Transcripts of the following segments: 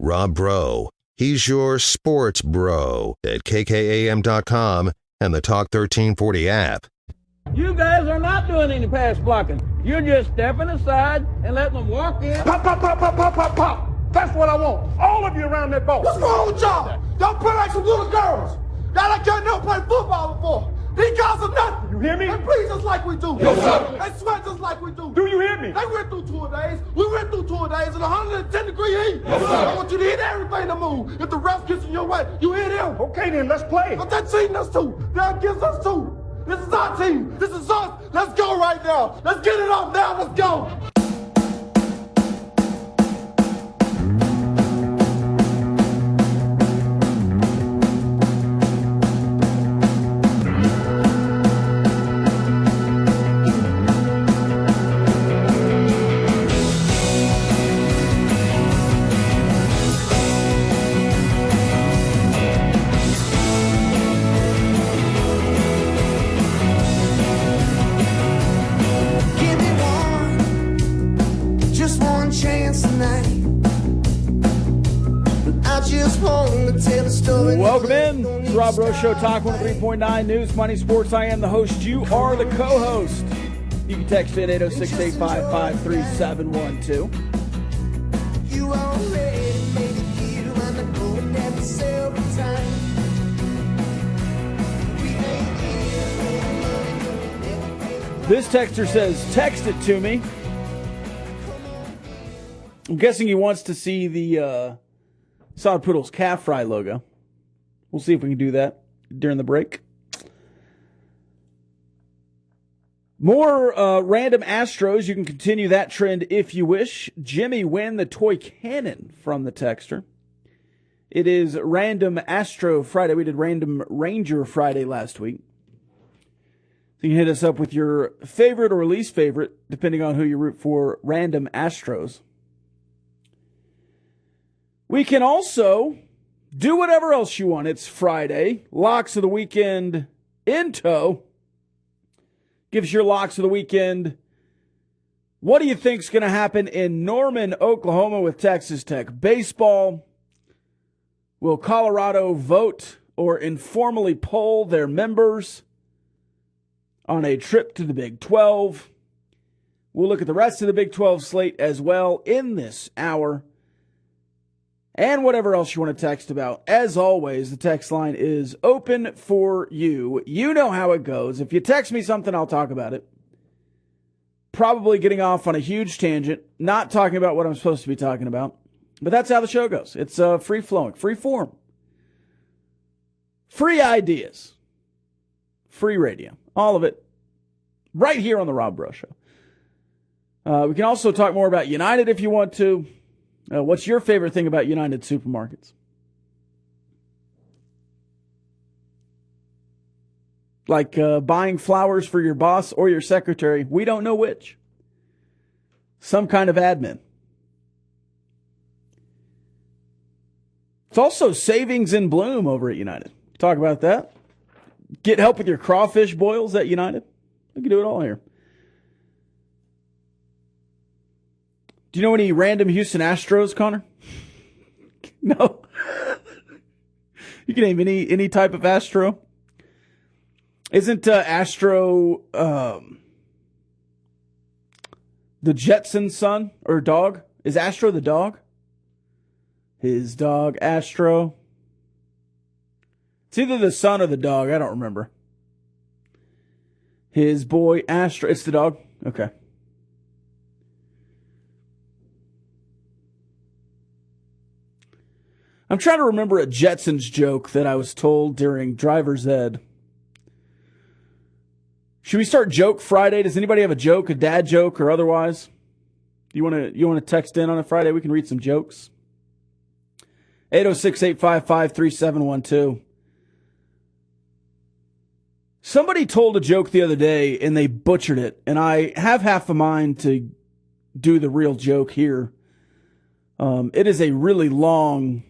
Rob Bro. He's your sports bro at kkam.com and the Talk 1340 app. You guys are not doing any pass blocking. You're just stepping aside and letting them walk in. Pop, pop, pop, pop, pop, pop, pop. That's what I want. All of you around that ball. What's wrong with y'all? Y'all play like some little girls. Y'all like y'all never played football before. These guys are nothing. You hear me? They breathe just like we do. Yes, sir. They sweat just like we do. Do you hear me? They went through 2 days. We went through 2 days in 110-degree heat. Yes, sir. I want you to hit everything to move. If the ref gets in your way, you hit him. Okay, then, let's play. But that team us too. That gives us too. This is our team. This is us. Let's go right now. Let's get it off now. Let's go. Welcome in. It's Rob Rose Show, Talk 103.9 News, Money, Sports. I am the host. You are the co-host. You can text in 806-855-3712. This texter says, text it to me. I'm guessing he wants to see the Sod Poodles calf fry logo. We'll see if we can do that during the break. More random Astros. You can continue that trend if you wish. Jimmy Wynn, the toy cannon from the texter. It is Random Astro Friday. We did Random Ranger Friday last week. So you can hit us up with your favorite or least favorite, depending on who you root for, Random Astros. We can also do whatever else you want. It's Friday. Locks of the weekend in tow. Gives your locks of the weekend. What do you think's going to happen in Norman, Oklahoma with Texas Tech baseball? Will Colorado vote or informally poll their members on a trip to the Big 12? We'll look at the rest of the Big 12 slate as well in this hour. And whatever else you want to text about. As always, the text line is open for you. You know how it goes. If you text me something, I'll talk about it. Probably getting off on a huge tangent, not talking about what I'm supposed to be talking about. But that's how the show goes. It's free-flowing, free form. Free ideas. Free radio. All of it. Right here on the Rob Bro Show. We can also talk more about United if you want to. What's your favorite thing about United Supermarkets? Like buying flowers for your boss or your secretary. We don't know which. Some kind of admin. It's also savings in bloom over at United. Talk about that. Get help with your crawfish boils at United. We can do it all here. Do you know any random Houston Astros, Connor? No. You can name any type of Astro. Isn't Astro the Jetsons' son or dog? Is Astro the dog? His dog, Astro. It's either the son or the dog. I don't remember. His boy, Astro. It's the dog? Okay. I'm trying to remember a Jetsons joke that I was told during driver's ed. Should we start Joke Friday? Does anybody have a joke, a dad joke or otherwise? You want to text in on a Friday? We can read some jokes. 806-855-3712. Somebody told a joke the other day and they butchered it, and I have half a mind to do the real joke here. It is a really long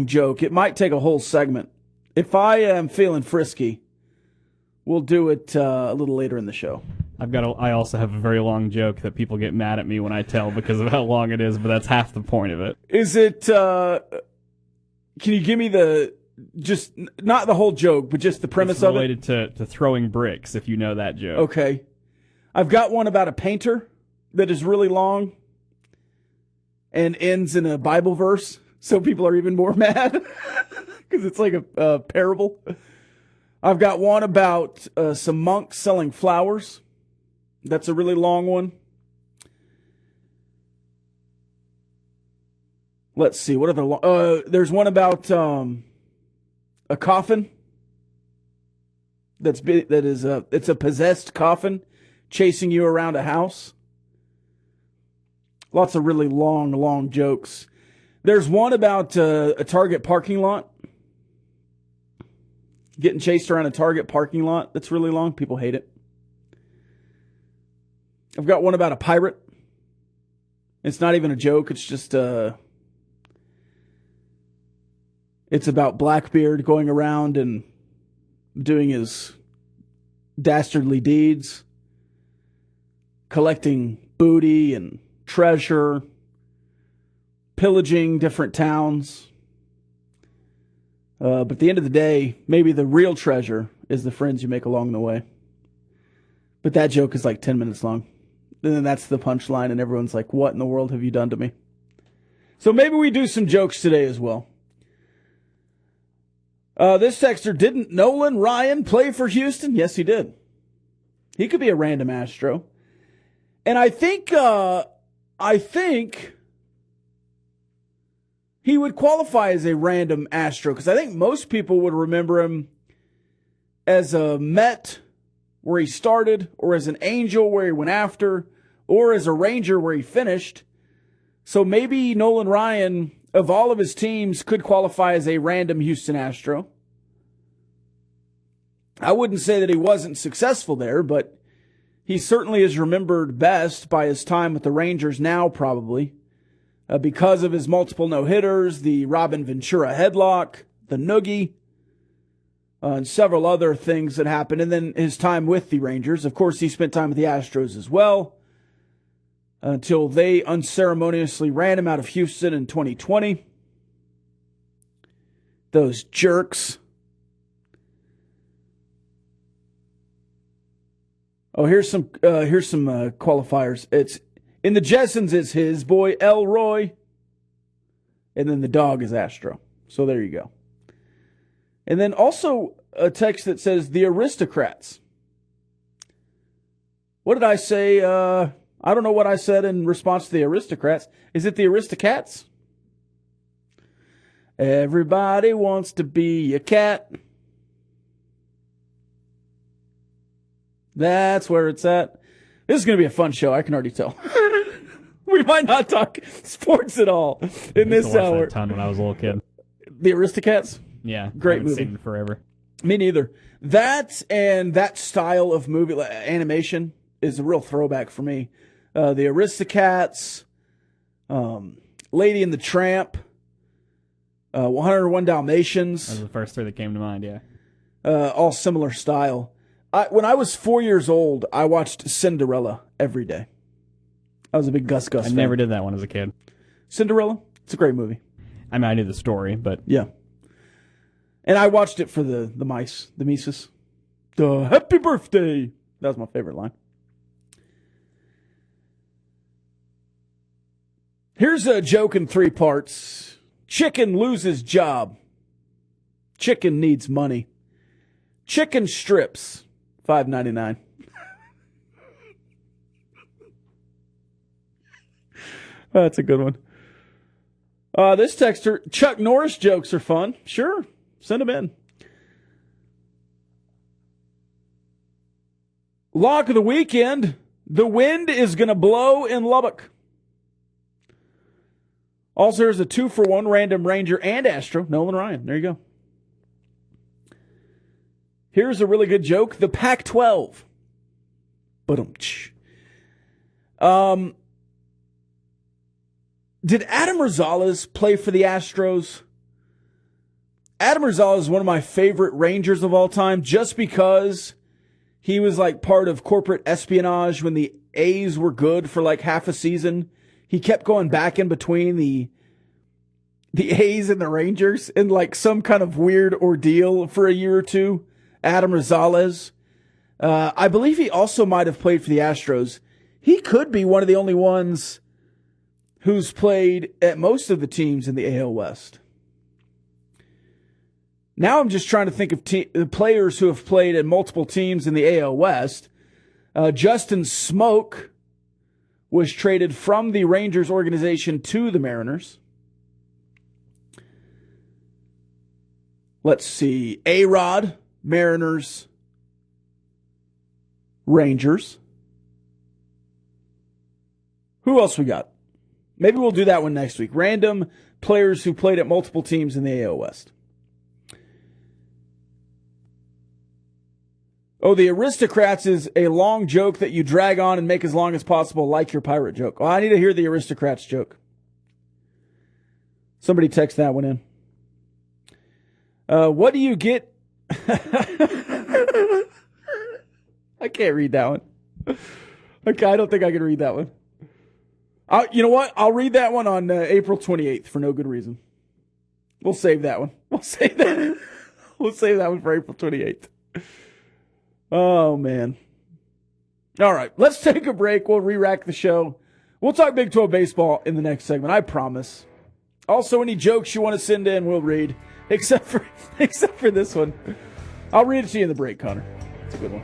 joke. It might take a whole segment. If I am feeling frisky, we'll do it a little later in the show. I also have a very long joke that people get mad at me when I tell because of how long it is, but that's half the point of it. Is it, can you give me just not the whole joke, but just the premise of it? It's related to throwing bricks, if you know that joke. Okay. I've got one about a painter that is really long and ends in a Bible verse, so people are even more mad because it's like a parable. I've got one about some monks selling flowers. That's a really long one. Let's see. What other? There's one about a coffin. It's a possessed coffin chasing you around a house. Lots of really long jokes. There's one about a Target parking lot. Getting chased around a Target parking lot. That's really long. People hate it. I've got one about a pirate. It's not even a joke. It's just it's about Blackbeard going around and doing his dastardly deeds, collecting booty and treasure, pillaging different towns. But at the end of the day, maybe the real treasure is the friends you make along the way. But that joke is like 10 minutes long. And then that's the punchline, and everyone's like, what in the world have you done to me? So maybe we do some jokes today as well. This texter, didn't Nolan Ryan play for Houston? Yes, he did. He could be a random Astro. And I think he would qualify as a random Astro, because I think most people would remember him as a Met where he started, or as an Angel where he went after, or as a Ranger where he finished. So maybe Nolan Ryan, of all of his teams, could qualify as a random Houston Astro. I wouldn't say that he wasn't successful there, but he certainly is remembered best by his time with the Rangers now, probably, because of his multiple no-hitters, the Robin Ventura headlock, the noogie, and several other things that happened. And then his time with the Rangers. Of course, he spent time with the Astros as well, until they unceremoniously ran him out of Houston in 2020. Those jerks. Oh, here's some qualifiers. It's in the Jetsons. It's his boy Elroy, and then the dog is Astro. So there you go. And then also a text that says the Aristocrats. What did I say? I don't know what I said in response to the Aristocrats. Is it the Aristocats? Everybody wants to be a cat. That's where it's at. This is going to be a fun show. I can already tell. We might not talk sports at all in this hour. I watched that a ton when I was a little kid. The Aristocats? Yeah. Great movie. I haven't seen it forever. Me neither. That and that style of movie animation is a real throwback for me. The Aristocats, Lady and the Tramp, 101 Dalmatians. Those are the first three that came to mind, yeah. All similar style. When I was 4 years old, I watched Cinderella every day. I was a big Gus fan. I never did that one as a kid. Cinderella? It's a great movie. I mean, I knew the story, but... Yeah. And I watched it for the mice, the Mises. The happy birthday. That was my favorite line. Here's a joke in 3 parts. Chicken loses job. Chicken needs money. Chicken strips. $5.99. That's a good one. This texter, Chuck Norris jokes are fun. Sure, send them in. Lock of the weekend. The wind is going to blow in Lubbock. Also, there's a 2-for-1 random Ranger and Astro. Nolan Ryan. There you go. Here's a really good joke. The Pac-12. Did Adam Rosales play for the Astros? Adam Rosales is one of my favorite Rangers of all time just because He was like part of corporate espionage when the A's were good for like half a season. He kept going back in between the A's and the Rangers in like some kind of weird ordeal for a year or two. Adam Rosales. I believe he also might have played for the Astros. He could be one of the only ones who's played at most of the teams in the AL West. Now I'm just trying to think of the players who have played at multiple teams in the AL West. Justin Smoke was traded from the Rangers organization to the Mariners. Let's see. A-Rod, Mariners, Rangers. Who else we got? Maybe we'll do that one next week. Random players who played at multiple teams in the AL West. Oh, the Aristocrats is a long joke that you drag on and make as long as possible, like your pirate joke. Oh, I need to hear the Aristocrats joke. Somebody text that one in. What do you get? I can't read that one. Okay, I don't think I can read that one. You know what? I'll read that one on April 28th for no good reason. We'll save that one. We'll save that one for April 28th. Oh, man. All right, let's take a break. We'll re-rack the show. We'll talk Big 12 baseball in the next segment, I promise. Also, any jokes you want to send in, we'll read. Except for this one. I'll read it to you in the break, Connor. It's a good one.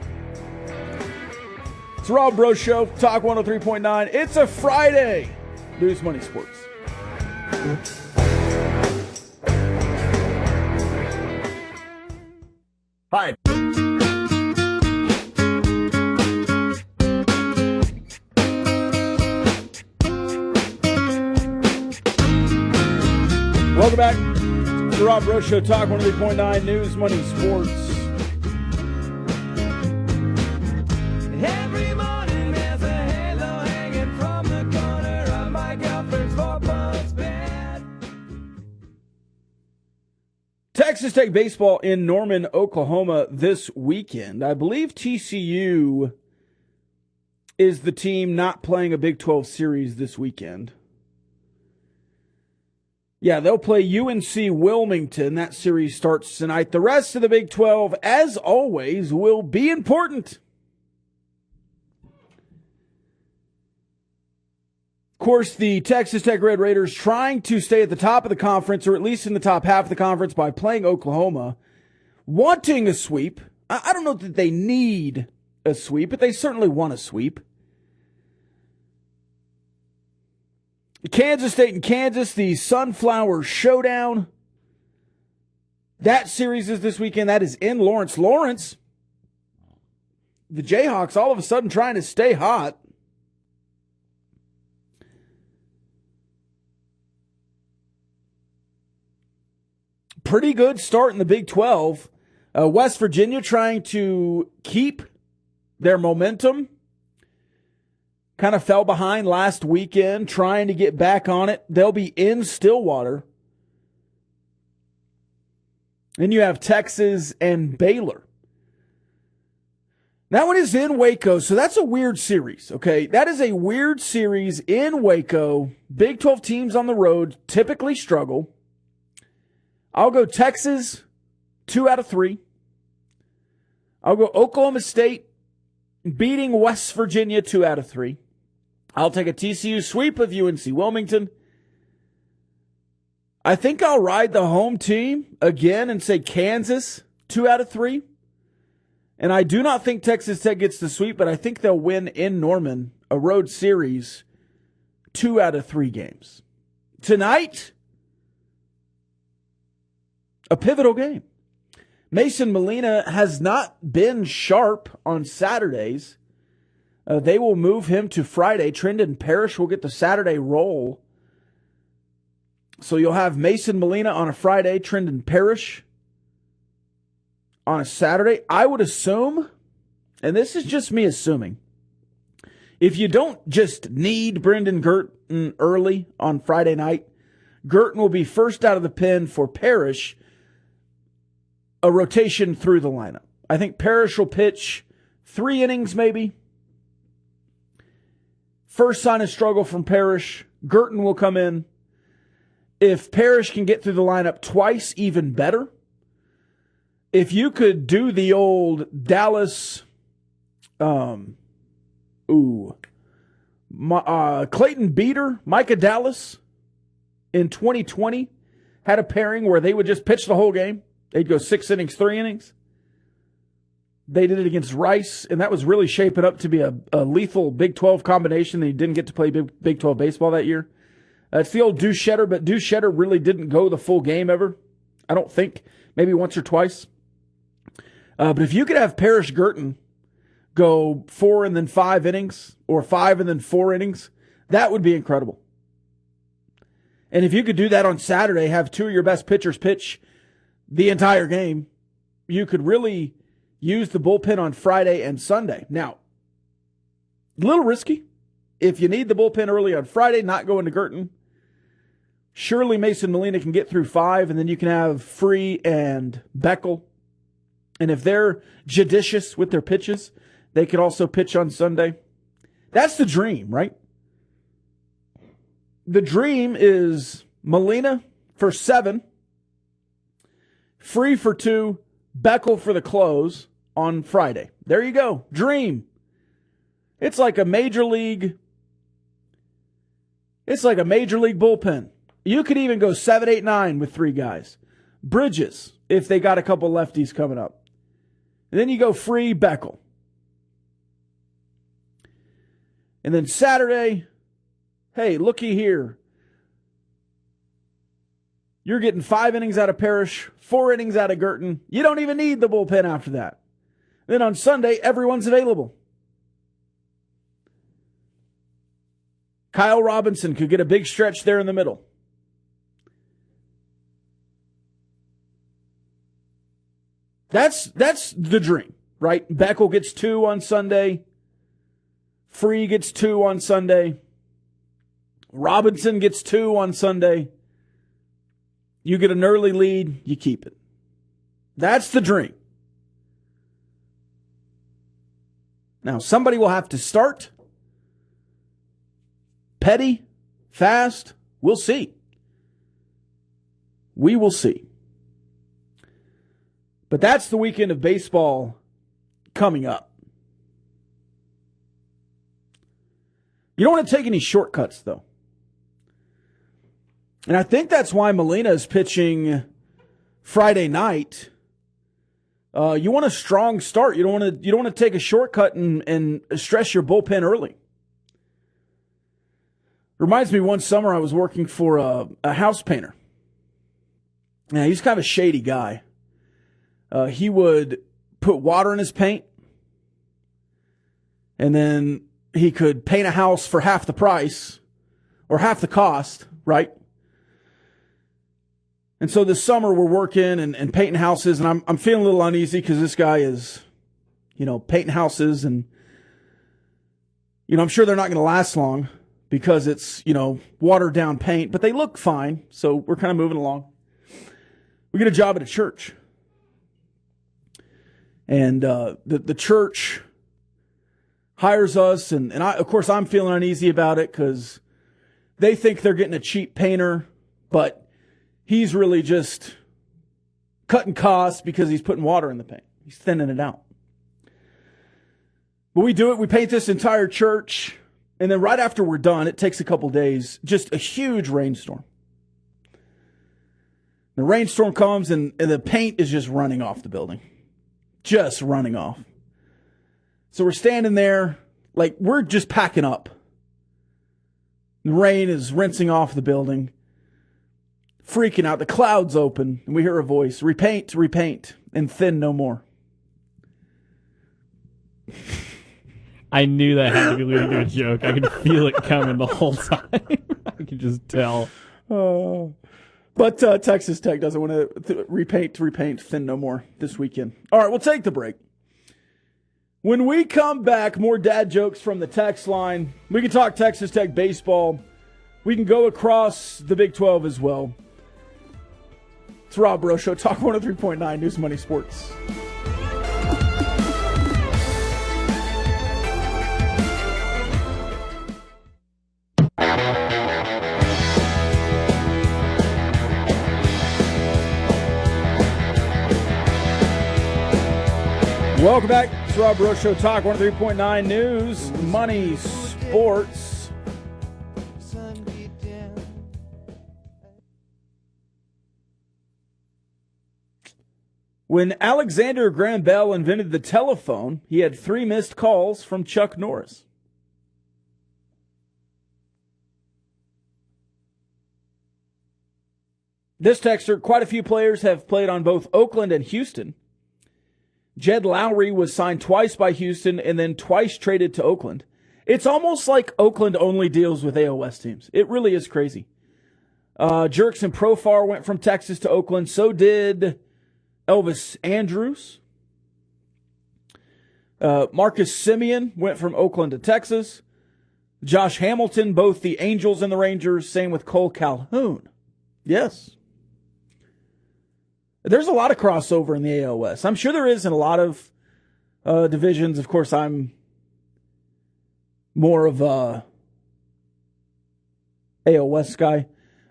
It's the Rob Bro Show, Talk 103.9. It's a Friday. News Money Sports. Hi. Welcome back to the Rob Bro Show, Talk 103.9, News Money Sports. Every morning there's a halo hanging from the corner of my girlfriend's 4-post bed. Texas Tech baseball in Norman, Oklahoma this weekend. I believe TCU is the team not playing a Big 12 series this weekend. Yeah, they'll play UNC Wilmington. That series starts tonight. The rest of the Big 12, as always, will be important. Of course, the Texas Tech Red Raiders trying to stay at the top of the conference, or at least in the top half of the conference, by playing Oklahoma, wanting a sweep. I don't know that they need a sweep, but they certainly want a sweep. Kansas State and Kansas, the Sunflower Showdown. That series is this weekend. That is in Lawrence. Lawrence, the Jayhawks all of a sudden trying to stay hot. Pretty good start in the Big 12. West Virginia trying to keep their momentum. Kind of fell behind last weekend, trying to get back on it. They'll be in Stillwater. And you have Texas and Baylor. That one is in Waco, so that's a weird series, okay? That is a weird series in Waco. Big 12 teams on the road typically struggle. I'll go Texas, 2 out of 3. I'll go Oklahoma State beating West Virginia, 2 out of 3. I'll take a TCU sweep of UNC Wilmington. I think I'll ride the home team again and say Kansas, 2 out of 3. And I do not think Texas Tech gets the sweep, but I think they'll win in Norman, a road series, 2 out of 3 games. Tonight, a pivotal game. Mason Molina has not been sharp on Saturdays. They will move him to Friday. Trendon Parrish will get the Saturday role. So you'll have Mason Molina on a Friday, Trendon Parrish on a Saturday. I would assume, and this is just me assuming, if you don't just need Brendan Girton early on Friday night, Girton will be first out of the pen for Parrish, a rotation through the lineup. I think Parrish will pitch 3 innings maybe. First sign of struggle from Parrish. Girton will come in. If Parrish can get through the lineup twice, even better. If you could do the old Dallas, Clayton Beater, Micah Dallas in 2020 had a pairing where they would just pitch the whole game. They'd go 6 innings, 3 innings. They did it against Rice, and that was really shaping up to be a lethal Big 12 combination. They didn't get to play Big 12 baseball that year. It's the old Deuce Shetter, but Deuce Shetter really didn't go the full game ever. I don't think. Maybe once or twice. But if you could have Parrish Girton go 4 and then 5 innings, or 5 and then 4 innings, that would be incredible. And if you could do that on Saturday, have 2 of your best pitchers pitch the entire game, you could really use the bullpen on Friday and Sunday. Now, a little risky. If you need the bullpen early on Friday, not going to Girton, surely Mason Molina can get through 5, and then you can have Free and Beckel. And if they're judicious with their pitches, they could also pitch on Sunday. That's the dream, right? The dream is Molina for 7, Free for 2, Beckel for the close on Friday. There you go. Dream. It's like a major league. It's like a major league bullpen. You could even go 7, 8, 9 with 3 guys. Bridges, if they got a couple lefties coming up. And then you go Free, Beckel. And then Saturday, hey, looky here. You're getting 5 innings out of Parrish, 4 innings out of Girton. You don't even need the bullpen after that. Then on Sunday, everyone's available. Kyle Robinson could get a big stretch there in the middle. That's the dream, right? Beckel gets 2 on Sunday. Free gets 2 on Sunday. Robinson gets 2 on Sunday. You get an early lead, you keep it. That's the dream. Now, somebody will have to start. Petty, fast, we'll see. We will see. But that's the weekend of baseball coming up. You don't want to take any shortcuts, though. And I think that's why Molina is pitching Friday night. You want a strong start. You don't want to take a shortcut and stress your bullpen early. Reminds me, one summer I was working for a house painter. Now, he's kind of a shady guy. He would put water in his paint, and then he could paint a house for half the price or half the cost, right? And so this summer we're working and painting houses, and I'm feeling a little uneasy because this guy is, painting houses, and, I'm sure they're not going to last long because it's, watered down paint, but they look fine. So we're kind of moving along. We get a job at a church. And the church hires us, and of course I'm feeling uneasy about it because they think they're getting a cheap painter, but he's really just cutting costs because he's putting water in the paint. He's thinning it out. But we do it. We paint this entire church, and then right after we're done, it takes a couple days, just a huge rainstorm. The rainstorm comes, and the paint is just running off the building. Just running off. So we're standing there, like we're just packing up. The rain is rinsing off the building. Freaking out. The clouds open, and we hear a voice. Repaint, repaint, and thin no more. I knew that had to be leading to a joke. I could feel it coming the whole time. I could just tell. But Texas Tech doesn't want to repaint thin no more this weekend. All right, we'll take the break. When we come back, more dad jokes from the text line. We can talk Texas Tech baseball. We can go across the Big 12 as well. It's Rob Bro Show, Talk 103.9 News Money Sports. Welcome back. It's Rob Rowe Show Talk, 103.9 News, Money, Sports. When Alexander Graham Bell invented the telephone, he had 3 missed calls from Chuck Norris. This texter, quite a few players have played on both Oakland and Houston. Jed Lowry was signed twice by Houston and then twice traded to Oakland. It's almost like Oakland only deals with AOS teams. It really is crazy. Jerks and Profar went from Texas to Oakland. So did Elvis Andrews. Marcus Simeon went from Oakland to Texas. Josh Hamilton, both the Angels and the Rangers. Same with Cole Calhoun. Yes. There's a lot of crossover in the AOS. I'm sure there is in a lot of divisions. Of course, I'm more of a AOS guy.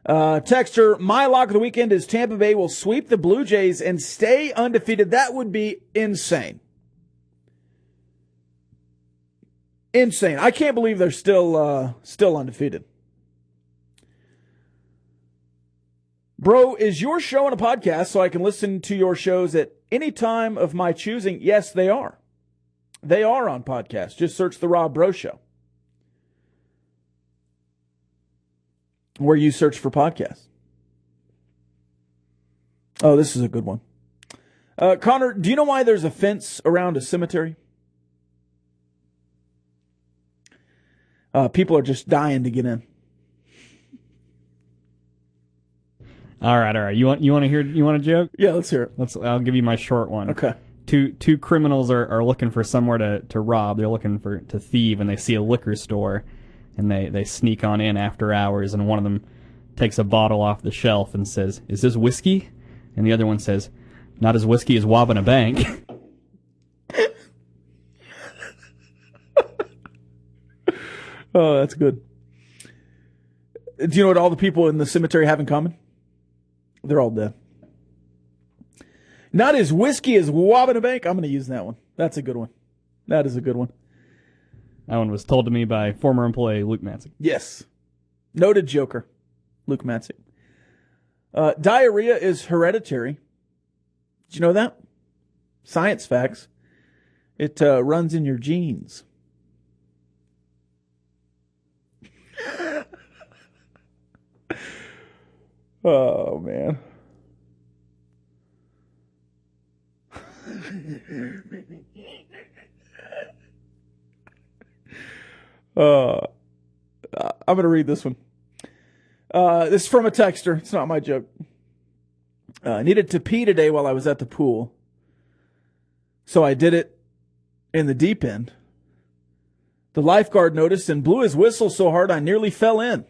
Texter, my lock of the weekend is Tampa Bay will sweep the Blue Jays and stay undefeated. That would be insane. Insane. I can't believe they're still undefeated. Bro, is your show on a podcast so I can listen to your shows at any time of my choosing? Yes, they are. They are on podcast. Just search The Rob Bro Show, where you search for podcasts. Oh, this is a good one. Connor, do you know why there's a fence around a cemetery? People are just dying to get in. All right. You want to hear? You want a joke? Yeah, let's hear it. I'll give you my short one. Okay. Two criminals are looking for somewhere to rob. They're looking to thieve, and they see a liquor store, and they sneak on in after hours, and one of them takes a bottle off the shelf and says, "Is this whiskey?" And the other one says, "Not as whiskey as robbing a bank." Oh, that's good. Do you know what all the people in the cemetery have in common? They're all dead. Not as whiskey as robbing a bank. I'm going to use that one. That's a good one. That is a good one. That one was told to me by former employee Luke Matzek. Yes. Noted joker, Luke Matzek. Diarrhea is hereditary. Did you know that? Science facts. It runs in your genes. Oh, man. I'm going to read this one. This is from a texter. It's not my joke. I needed to pee today while I was at the pool. So I did it in the deep end. The lifeguard noticed and blew his whistle so hard I nearly fell in.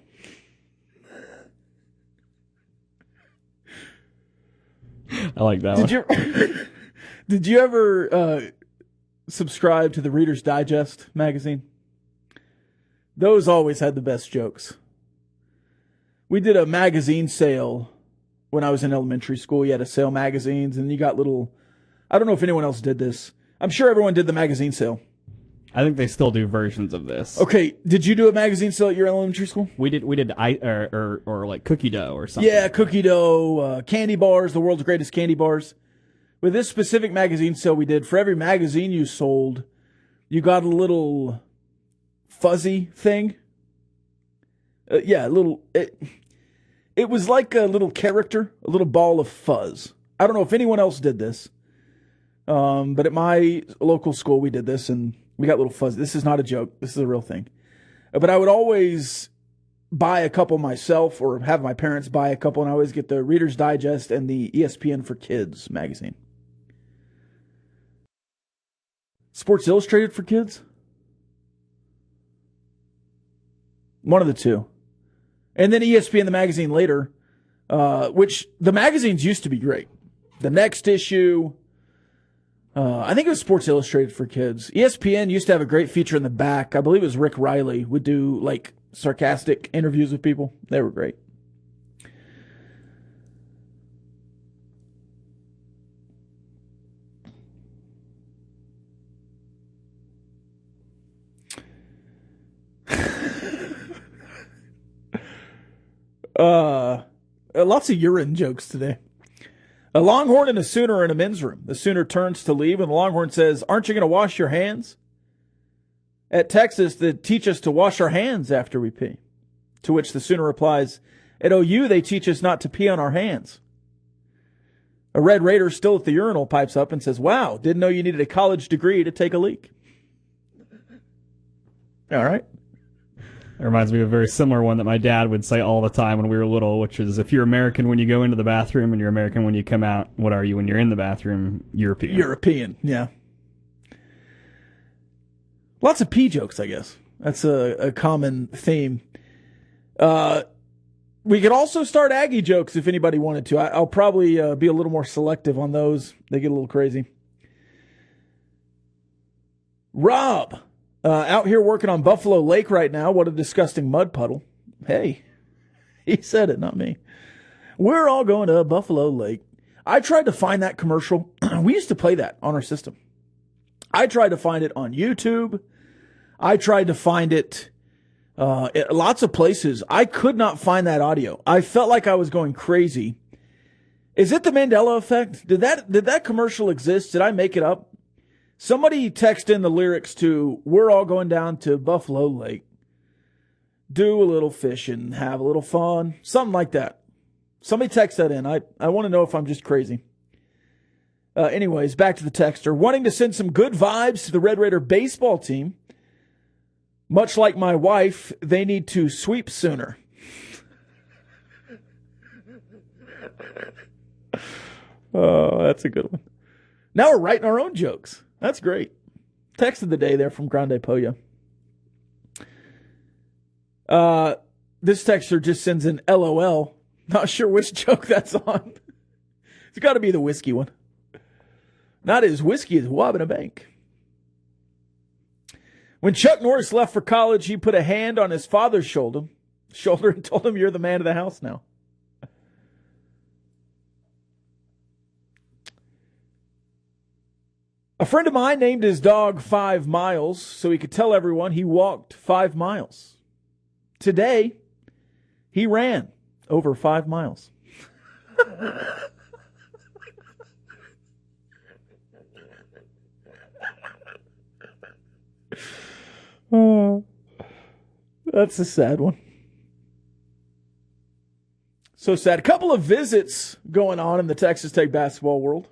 I like that one. Did you ever subscribe to the Reader's Digest magazine? Those always had the best jokes. We did a magazine sale when I was in elementary school. You had to sell magazines, and you got little... I don't know if anyone else did this. I'm sure everyone did the magazine sale. I think they still do versions of this. Okay, did you do a magazine sale at your elementary school? We did or like cookie dough or something. Yeah, cookie dough, candy bars, the world's greatest candy bars. With this specific magazine sale we did, for every magazine you sold, you got a little fuzzy thing. Yeah, a little... It was like a little character, a little ball of fuzz. I don't know if anyone else did this, but at my local school we did this, and we got little fuzz. This is not a joke. This is a real thing. But I would always buy a couple myself or have my parents buy a couple, and I always get the Reader's Digest and the ESPN for Kids magazine. Sports Illustrated for Kids? One of the two. And then ESPN, the magazine later, which the magazines used to be great. The next issue... I think it was Sports Illustrated for Kids. ESPN used to have a great feature in the back. I believe it was Rick Riley would do like sarcastic interviews with people. They were great. Lots of urine jokes today. A Longhorn and a Sooner are in a men's room. The Sooner turns to leave, and the Longhorn says, "Aren't you going to wash your hands?" At Texas, they teach us to wash our hands after we pee. To which the Sooner replies, "At OU, they teach us not to pee on our hands." A Red Raider still at the urinal pipes up and says, "Wow, didn't know you needed a college degree to take a leak." All right. It reminds me of a very similar one that my dad would say all the time when we were little, which is, if you're American when you go into the bathroom and you're American when you come out, what are you when you're in the bathroom? European. European, yeah. Lots of pee jokes, I guess. That's a common theme. We could also start Aggie jokes if anybody wanted to. I'll probably be a little more selective on those. They get a little crazy. Rob, out here working on Buffalo Lake right now. What a disgusting mud puddle. Hey, he said it, not me. We're all going to Buffalo Lake. I tried to find that commercial. We used to play that on our system. I tried to find it on YouTube. I tried to find it at lots of places. I could not find that audio. I felt like I was going crazy. Is it the Mandela effect? Did that commercial exist? Did I make it up? Somebody text in the lyrics to "We're all going down to Buffalo Lake. Do a little fishing, have a little fun." Something like that. Somebody text that in. I want to know if I'm just crazy. Anyways, back to the texter. Wanting to send some good vibes to the Red Raider baseball team. Much like my wife, they need to sweep sooner. Oh, that's a good one. Now we're writing our own jokes. That's great. Text of the day there from Grande Poya. This texter just sends an LOL. Not sure which joke that's on. It's got to be the whiskey one. Not as whiskey as robbing a bank. When Chuck Norris left for college, he put a hand on his father's shoulder and told him, "You're the man of the house now." A friend of mine named his dog 5 Miles so he could tell everyone he walked 5 miles. Today, he ran over 5 miles. Oh, that's a sad one. So sad. A couple of visits going on in the Texas Tech basketball world.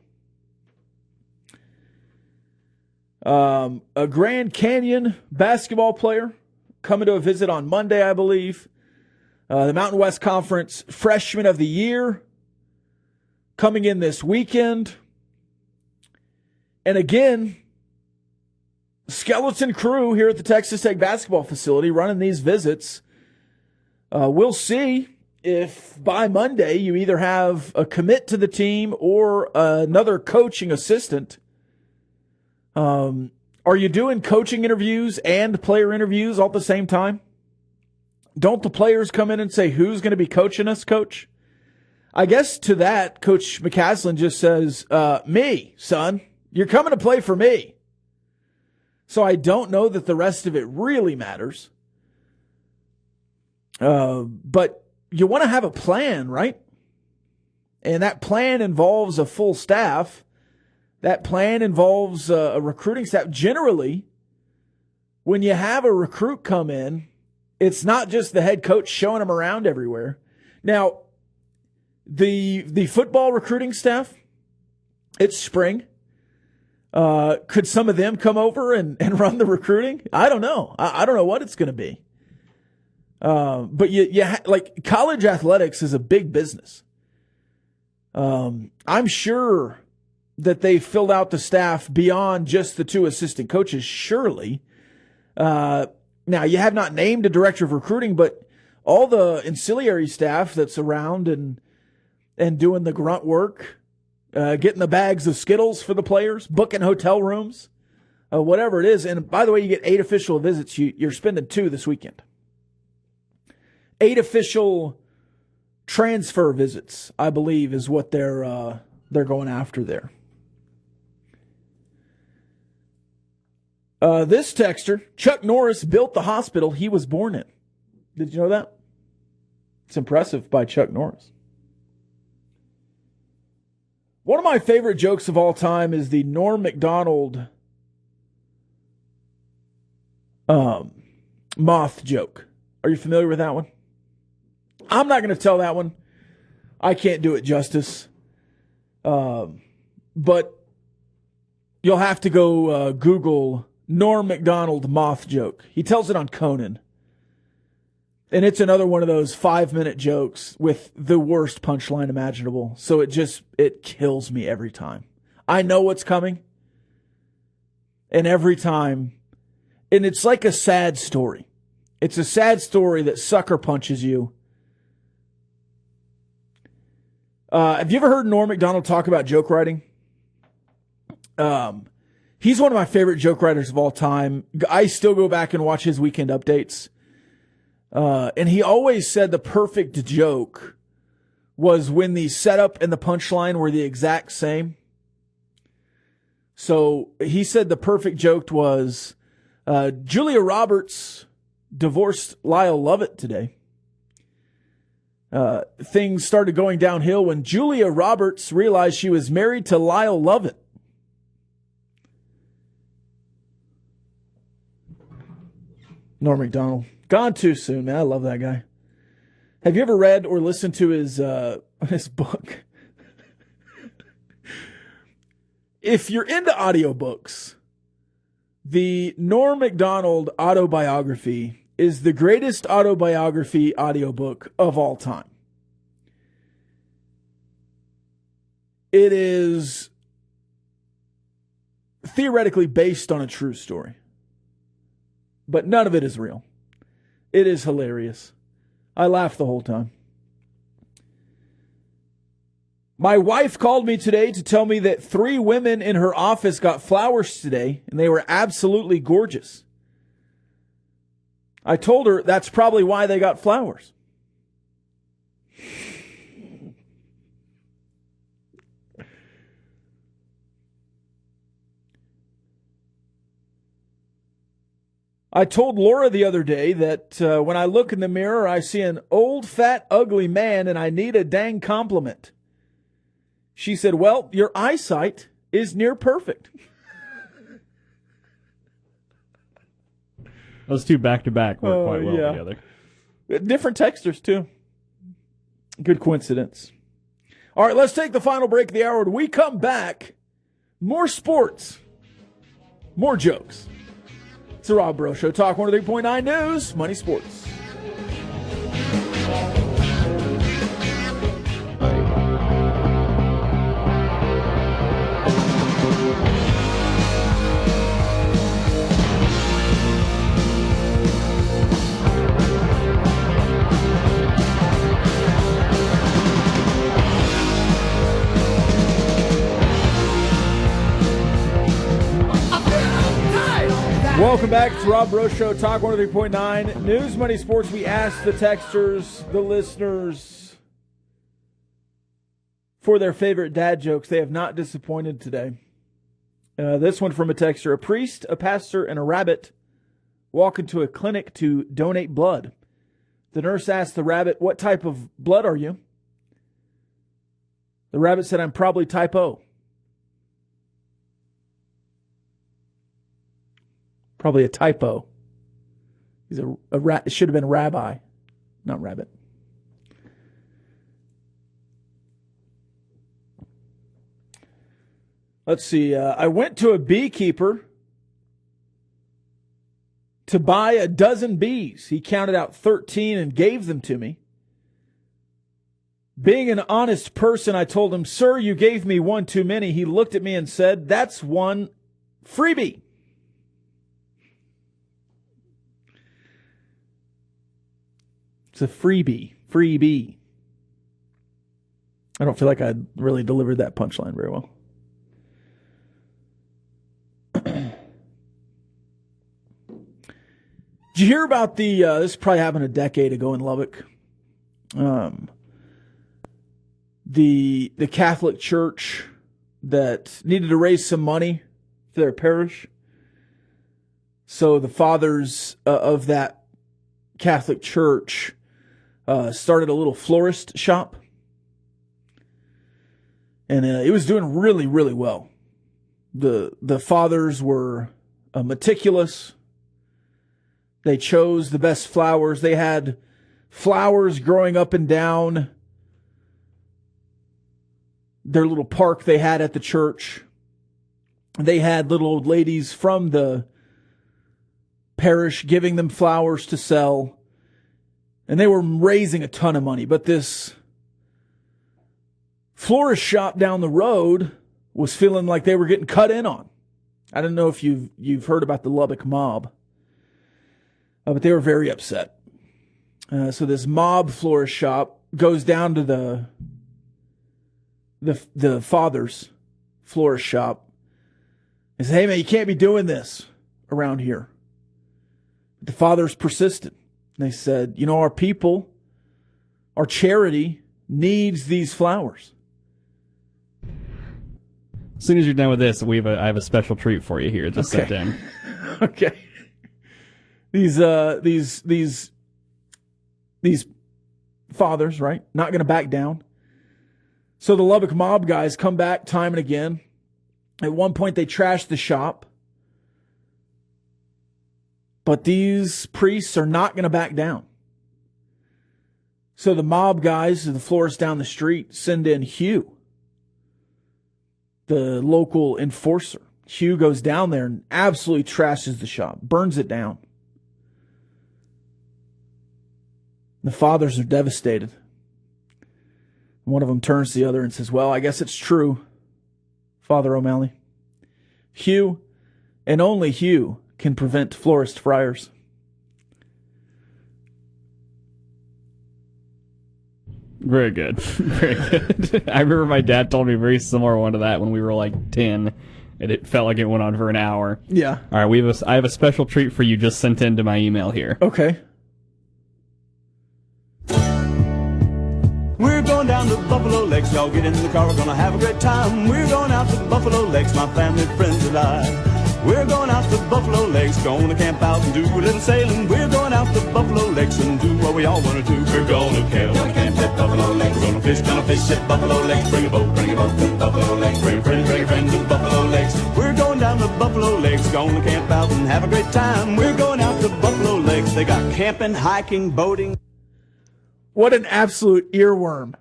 A Grand Canyon basketball player coming to a visit on Monday, I believe. The Mountain West Conference Freshman of the Year coming in this weekend. And again, skeleton crew here at the Texas Tech basketball facility running these visits. We'll see if by Monday you either have a commit to the team or another coaching assistant. Are you doing coaching interviews and player interviews all at the same time? Don't the players come in and say, "Who's going to be coaching us, coach?" I guess to that, Coach McCaslin just says, "Me, son. You're coming to play for me." So I don't know that the rest of it really matters. But you want to have a plan, right? And that plan involves a full staff. That plan involves a recruiting staff. Generally, when you have a recruit come in, it's not just the head coach showing them around everywhere. Now, the football recruiting staff, it's spring. Could some of them come over and run the recruiting? I don't know. I don't know what it's going to be. But like college athletics is a big business. I'm sure that they filled out the staff beyond just the 2 assistant coaches, surely. Now, you have not named a director of recruiting, but all the ancillary staff that's around and doing the grunt work, getting the bags of Skittles for the players, booking hotel rooms, whatever it is. And by the way, you get 8 official visits. You're spending 2 this weekend. 8 official transfer visits, I believe, is what they're going after there. This texter, Chuck Norris built the hospital he was born in. Did you know that? It's impressive by Chuck Norris. One of my favorite jokes of all time is the Norm Macdonald moth joke. Are you familiar with that one? I'm not going to tell that one. I can't do it justice. But you'll have to go Google Norm Macdonald moth joke. He tells it on Conan. And it's another one of those 5-minute jokes with the worst punchline imaginable. So it kills me every time. I know what's coming. And every time, and it's like a sad story. It's a sad story that sucker punches you. Have you ever heard Norm Macdonald talk about joke writing? He's one of my favorite joke writers of all time. I still go back and watch his weekend updates. And he always said the perfect joke was when the setup and the punchline were the exact same. So he said the perfect joke was, Julia Roberts divorced Lyle Lovett today. Things started going downhill when Julia Roberts realized she was married to Lyle Lovett. Norm Macdonald. Gone too soon, man. I love that guy. Have you ever read or listened to his book? If you're into audiobooks, the Norm Macdonald autobiography is the greatest autobiography audiobook of all time. It is theoretically based on a true story, but none of it is real. It is hilarious. I laughed the whole time. My wife called me today to tell me that 3 women in her office got flowers today, and they were absolutely gorgeous. I told her that's probably why they got flowers. I told Laura the other day that when I look in the mirror, I see an old, fat, ugly man, and I need a dang compliment. She said, well, your eyesight is near perfect. Those two back-to-back work quite well together. Different textures, too. Good coincidence. All right, let's take the final break of the hour. When we come back, more sports, more jokes. It's the Rob Breaux Show. Talk 103.9 News, Money Sports. Welcome back to Rob Breaux Show, Talk 103.9 News, Money, Sports. We asked the texters, the listeners, for their favorite dad jokes. They have not disappointed today. This one from a texter. A priest, a pastor, and a rabbit walk into a clinic to donate blood. The nurse asked the rabbit, what type of blood are you? The rabbit said, I'm probably type O. Probably a typo. He's it should have been rabbi, not rabbit. Let's see. I went to a beekeeper to buy a dozen bees. He counted out 13 and gave them to me. Being an honest person, I told him, sir, you gave me one too many. He looked at me and said, that's one freebie. It's a freebie. I don't feel like I really delivered that punchline very well. Did you hear about this probably happened a decade ago in Lubbock. The Catholic Church that needed to raise some money for their parish. So the fathers of that Catholic Church started a little florist shop. And it was doing really, really well. The fathers were meticulous. They chose the best flowers. They had flowers growing up and down their little park they had at the church. They had little old ladies from the parish giving them flowers to sell. And they were raising a ton of money. But this florist shop down the road was feeling like they were getting cut in on. I don't know if you've heard about the Lubbock mob, but they were very upset. So this mob florist shop goes down to the father's florist shop and says, "Hey man, you can't be doing this around here." But the fathers persisted. They said, "You know, our people, our charity needs these flowers." As soon as you're done with this, I have a special treat for you here. Just sit down. Okay. These fathers, right? Not going to back down. So the Lubbock mob guys come back time and again. At one point, they trashed the shop. But these priests are not going to back down. So the mob guys, the florists down the street, send in Hugh, the local enforcer. Hugh goes down there and absolutely trashes the shop, burns it down. The fathers are devastated. One of them turns to the other and says, "Well, I guess it's true, Father O'Malley. Hugh, and only Hugh, can prevent florist friars." Very good. Very good. I remember my dad told me a very similar one to that when we were like 10, and it felt like it went on for an hour. Yeah. All right, I have a special treat for you just sent into my email here. Okay. We're going down to Buffalo Lakes. Y'all get in the car. We're going to have a great time. We're going out to Buffalo Lakes, my family, friends, and I. We're going out to Buffalo Lakes, going to camp out and do a little sailing. We're going out to Buffalo Lakes and do what we all want to do. We're going to camp at Buffalo Lakes. We're going to fish at Buffalo Lakes. Bring a boat to Buffalo Lakes. Bring a friend to Buffalo Lakes. We're going down to Buffalo Lakes, going to camp out and have a great time. We're going out to Buffalo Lakes. They got camping, hiking, boating. What an absolute earworm.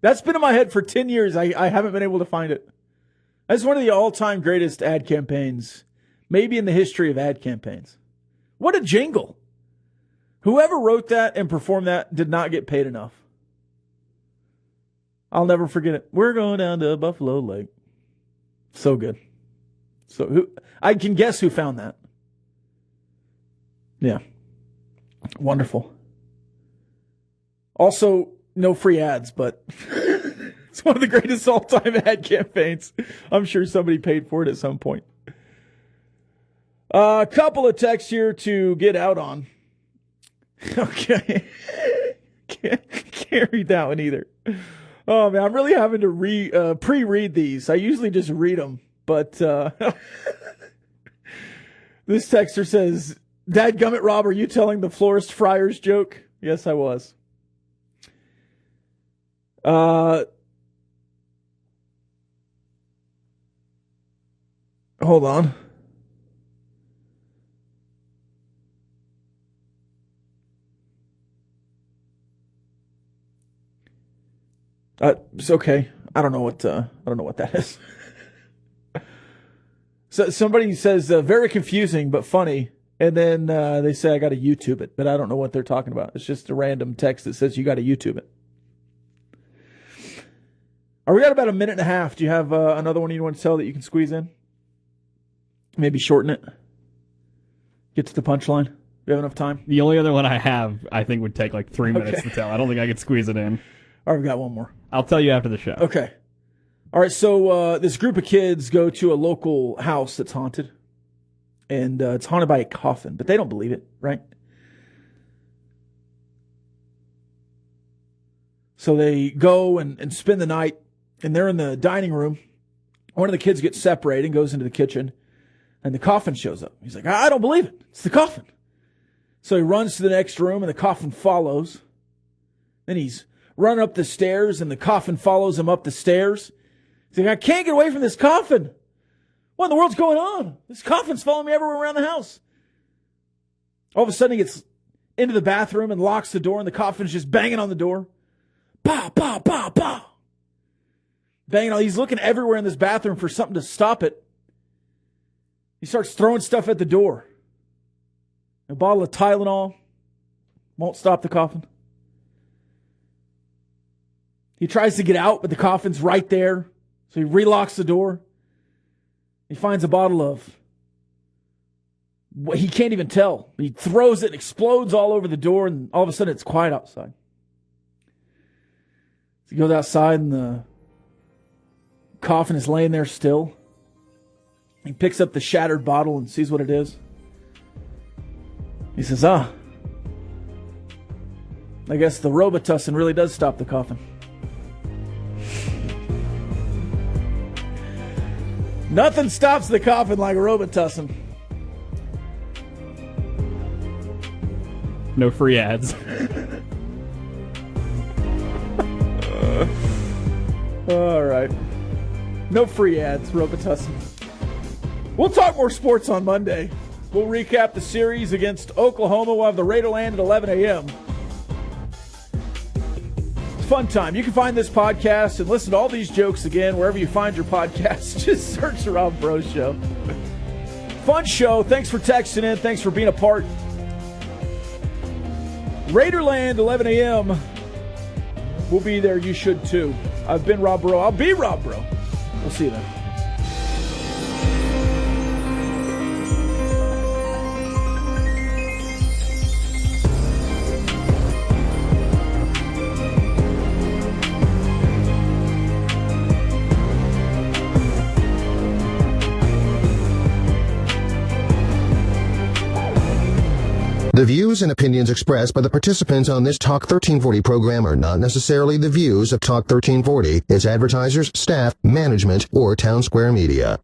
That's been in my head for 10 years. I haven't been able to find it. That's one of the all-time greatest ad campaigns, maybe in the history of ad campaigns. What a jingle. Whoever wrote that and performed that did not get paid enough. I'll never forget it. We're going down to Buffalo Lake. So good. So I can guess who found that. Yeah. Wonderful. Also, no free ads, but it's one of the greatest all-time ad campaigns. I'm sure somebody paid for it at some point. A couple of texts here to get out on. Okay. Can't read that one either. Oh, man, I'm really having to pre-read these. I usually just read them, but this texter says, "Dadgummit, Rob, are you telling the florist friars joke?" Yes, I was. Hold on. It's okay. I don't know what that is. So somebody says very confusing but funny, and then they say I got to YouTube it, but I don't know what they're talking about. It's just a random text that says you got to YouTube it. We got about a minute and a half. Do you have another one you want to tell that you can squeeze in? Maybe shorten it. Get to the punchline. Do you have enough time? The only other one I have, I think, would take like 3 minutes to tell. I don't think I could squeeze it in. All right, we've got one more. I'll tell you after the show. Okay. All right, so this group of kids go to a local house that's haunted. And it's haunted by a coffin, but they don't believe it, right? So they go and spend the night, and they're in the dining room. One of the kids gets separated and goes into the kitchen, and the coffin shows up. He's like, I don't believe it. It's the coffin. So he runs to the next room, and the coffin follows. Then he's running up the stairs, and the coffin follows him up the stairs. He's like, I can't get away from this coffin. What in the world's going on? This coffin's following me everywhere around the house. All of a sudden, he gets into the bathroom and locks the door, and the coffin's just banging on the door. Bah, bah, bah, bah. Banging on. He's looking everywhere in this bathroom for something to stop it. He starts throwing stuff at the door. A bottle of Tylenol won't stop the coffin. He tries to get out, but the coffin's right there. So he relocks the door. He finds a bottle of what he can't even tell. He throws it and explodes all over the door, and all of a sudden it's quiet outside. So he goes outside, and the coffin is laying there still. He picks up the shattered bottle and sees what it is. He says, I guess the Robitussin really does stop the coffin. Nothing stops the coffin like a Robitussin. No free ads. All right. No free ads, Robitussin. We'll talk more sports on Monday. We'll recap the series against Oklahoma. We'll have the Raiderland at 11 a.m. It's a fun time. You can find this podcast and listen to all these jokes again wherever you find your podcasts. Just search the Rob Bro Show. Fun show. Thanks for texting in. Thanks for being a part. Raiderland, 11 a.m. We'll be there. You should too. I've been Rob Bro. I'll be Rob Bro. We'll see you then. The views and opinions expressed by the participants on this Talk 1340 program are not necessarily the views of Talk 1340, its advertisers, staff, management, or Town Square Media.